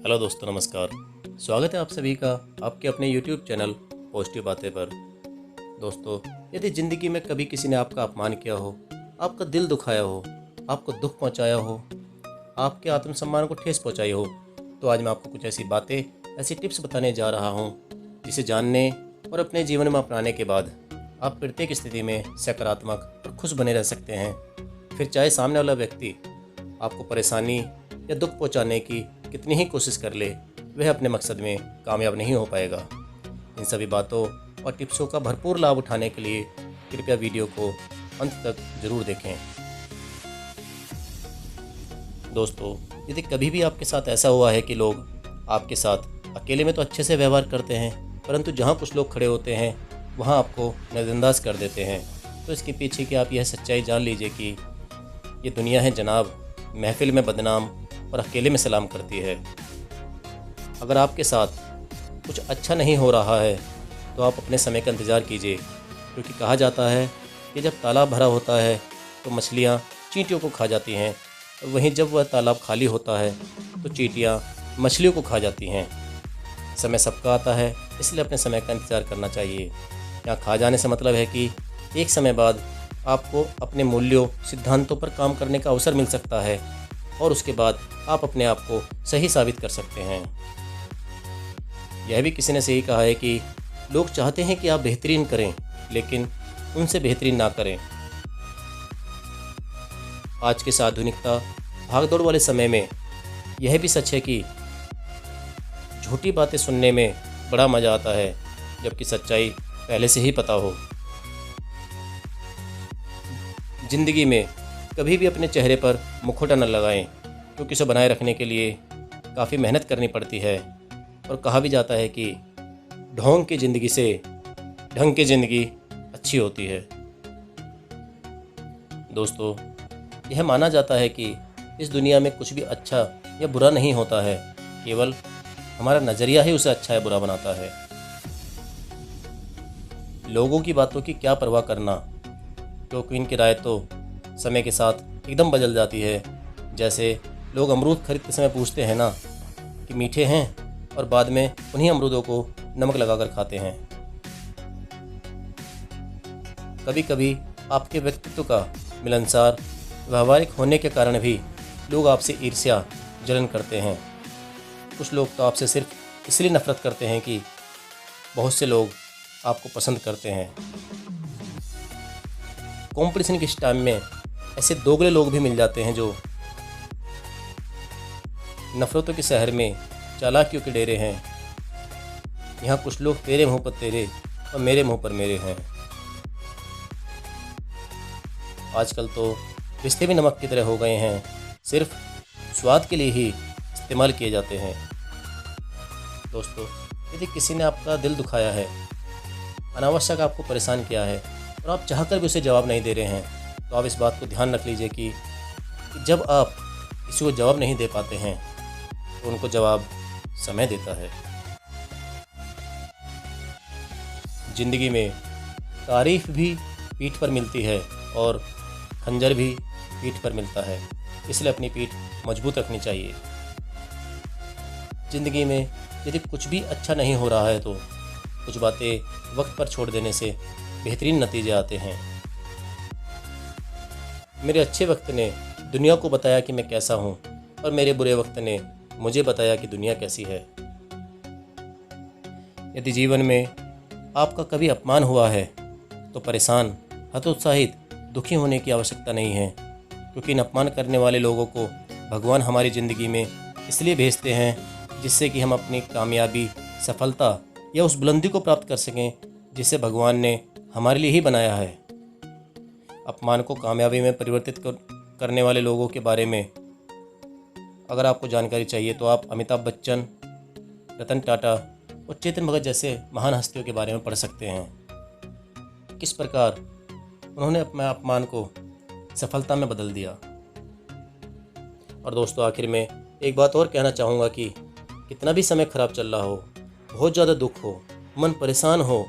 Hello दोस्तों, नमस्कार। स्वागत है आप सभी का आपके अपने YouTube चैनल पॉजिटिव बातें पर। दोस्तों, यदि ज़िंदगी में कभी किसी ने आपका अपमान किया हो, आपका दिल दुखाया हो, आपको दुख पहुंचाया हो, आपके आत्मसम्मान को ठेस पहुंचाई हो, तो आज मैं आपको कुछ ऐसी बातें, ऐसी टिप्स बताने जा रहा हूं, जिसे जानने और अपने जीवन में अपनाने के बाद आप प्रत्येक स्थिति में सकारात्मक और खुश बने रह सकते हैं। फिर चाहे सामने वाला व्यक्ति आपको परेशानी या दुख पहुंचाने की कितनी ही कोशिश कर ले, वह अपने मकसद में कामयाब नहीं हो पाएगा। इन सभी बातों और टिप्सों का भरपूर लाभ उठाने के लिए कृपया वीडियो को अंत तक ज़रूर देखें। दोस्तों, यदि कभी भी आपके साथ ऐसा हुआ है कि लोग आपके साथ अकेले में तो अच्छे से व्यवहार करते हैं, परंतु जहाँ कुछ लोग खड़े होते हैं वहाँ आपको नज़रअंदाज कर देते हैं, तो इसके पीछे की आप यह सच्चाई जान लीजिए कि ये दुनिया है जनाब, महफिल में बदनाम और अकेले में सलाम करती है। अगर आपके साथ कुछ अच्छा नहीं हो रहा है तो आप अपने समय का इंतज़ार कीजिए, क्योंकि कहा जाता है कि जब तालाब भरा होता है तो मछलियाँ चींटियों को खा जाती हैं, और वहीं जब वह तालाब खाली होता है तो चींटियाँ मछलियों को खा जाती हैं। समय सबका आता है, इसलिए अपने समय का इंतज़ार करना चाहिए। यहाँ खा जाने से मतलब है कि एक समय बाद आपको अपने मूल्यों, सिद्धांतों पर काम करने का अवसर मिल सकता है, और उसके बाद आप अपने आप को सही साबित कर सकते हैं। यह भी किसी ने सही कहा है कि लोग चाहते हैं कि आप बेहतरीन करें, लेकिन उनसे बेहतरीन ना करें। आज के इस आधुनिकता भागदौड़ वाले समय में यह भी सच है कि झूठी बातें सुनने में बड़ा मज़ा आता है, जबकि सच्चाई पहले से ही पता हो। ज़िंदगी में कभी भी अपने चेहरे पर मुखौटा न लगाएं, क्योंकि इसे बनाए रखने के लिए काफ़ी मेहनत करनी पड़ती है। और कहा भी जाता है कि ढोंग की ज़िंदगी से ढंग की ज़िंदगी अच्छी होती है। दोस्तों, यह माना जाता है कि इस दुनिया में कुछ भी अच्छा या बुरा नहीं होता है, केवल हमारा नज़रिया ही उसे अच्छा या बुरा बनाता है। लोगों की बातों की क्या परवाह करना, क्योंकि इनकी राय तो समय के साथ एकदम बदल जाती है। जैसे लोग अमरूद खरीदते समय पूछते हैं ना कि मीठे हैं, और बाद में उन्हीं अमरूदों को नमक लगाकर खाते हैं। कभी कभी आपके व्यक्तित्व का मिलनसार, व्यावहारिक होने के कारण भी लोग आपसे ईर्ष्या, जलन करते हैं। कुछ लोग तो आपसे सिर्फ इसलिए नफरत करते हैं कि बहुत से लोग आपको पसंद करते हैं। कंपटीशन के इस टाइम में ऐसे दोगले लोग भी मिल जाते हैं जो नफरतों के शहर में चालाकियों के डेरे हैं। यहाँ कुछ लोग तेरे मुंह पर तेरे और मेरे मुंह पर मेरे हैं। आजकल तो रिश्ते भी नमक की तरह हो गए हैं, सिर्फ स्वाद के लिए ही इस्तेमाल किए जाते हैं। दोस्तों, यदि किसी ने आपका दिल दुखाया है, अनावश्यक आपको परेशान किया है, और आप चाहकर भी उसे जवाब नहीं दे रहे हैं, तो आप इस बात को ध्यान रख लीजिए कि जब आप किसी को जवाब नहीं दे पाते हैं तो उनको जवाब समय देता है। ज़िंदगी में तारीफ भी पीठ पर मिलती है और खंजर भी पीठ पर मिलता है, इसलिए अपनी पीठ मजबूत रखनी चाहिए। ज़िंदगी में यदि कुछ भी अच्छा नहीं हो रहा है तो कुछ बातें वक्त पर छोड़ देने से बेहतरीन नतीजे आते हैं। मेरे अच्छे वक्त ने दुनिया को बताया कि मैं कैसा हूँ, और मेरे बुरे वक्त ने मुझे बताया कि दुनिया कैसी है। यदि जीवन में आपका कभी अपमान हुआ है तो परेशान, हतोत्साहित, दुखी होने की आवश्यकता नहीं है, क्योंकि इन अपमान करने वाले लोगों को भगवान हमारी ज़िंदगी में इसलिए भेजते हैं जिससे कि हम अपनी कामयाबी, सफलता या उस बुलंदी को प्राप्त कर सकें जिसे भगवान ने हमारे लिए ही बनाया है। अपमान को कामयाबी में परिवर्तित करने वाले लोगों के बारे में अगर आपको जानकारी चाहिए तो आप अमिताभ बच्चन, रतन टाटा और चेतन भगत जैसे महान हस्तियों के बारे में पढ़ सकते हैं, किस प्रकार उन्होंने अपने अपमान को सफलता में बदल दिया। और दोस्तों, आखिर में एक बात और कहना चाहूँगा कि कितना भी समय खराब चल रहा हो, बहुत ज़्यादा दुख हो, मन परेशान हो,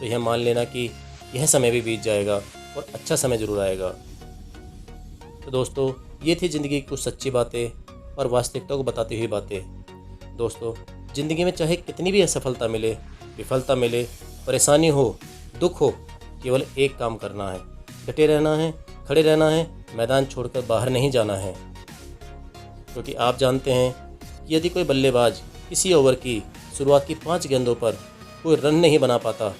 तो यह मान लेना कि यह समय भी बीत जाएगा और अच्छा समय ज़रूर आएगा। तो दोस्तों, ये थी ज़िंदगी की कुछ सच्ची बातें और वास्तविकता को बताती हुई बातें। दोस्तों, ज़िंदगी में चाहे कितनी भी असफलता मिले, विफलता मिले, परेशानी हो, दुख हो, केवल एक काम करना है, डटे रहना है, खड़े रहना है, मैदान छोड़कर बाहर नहीं जाना है। क्योंकि आप जानते हैं कि यदि कोई बल्लेबाज किसी ओवर की शुरुआत की 5 गेंदों पर कोई रन नहीं बना पाता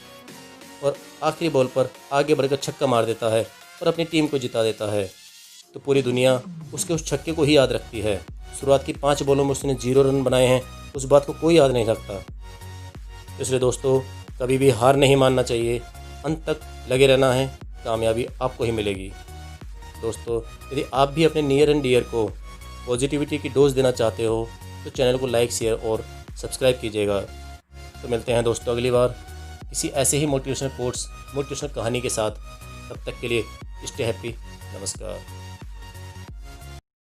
और आखिरी बॉल पर आगे बढ़कर छक्का मार देता है और अपनी टीम को जिता देता है, तो पूरी दुनिया उसके उस छक्के को ही याद रखती है। शुरुआत की 5 बॉलों में उसने 0 रन बनाए हैं, उस बात को कोई याद नहीं रखता। इसलिए दोस्तों, कभी भी हार नहीं मानना चाहिए, अंत तक लगे रहना है, कामयाबी आपको ही मिलेगी। दोस्तों, यदि आप भी अपने नियर एंड डियर को पॉजिटिविटी की डोज देना चाहते हो तो चैनल को लाइक, शेयर और सब्सक्राइब कीजिएगा। तो मिलते हैं दोस्तों अगली बार किसी ऐसे ही मोटिवेशनल कोट्स, मोटिवेशनल कहानी के साथ। तब तक के लिए स्टे हैप्पी। नमस्कार।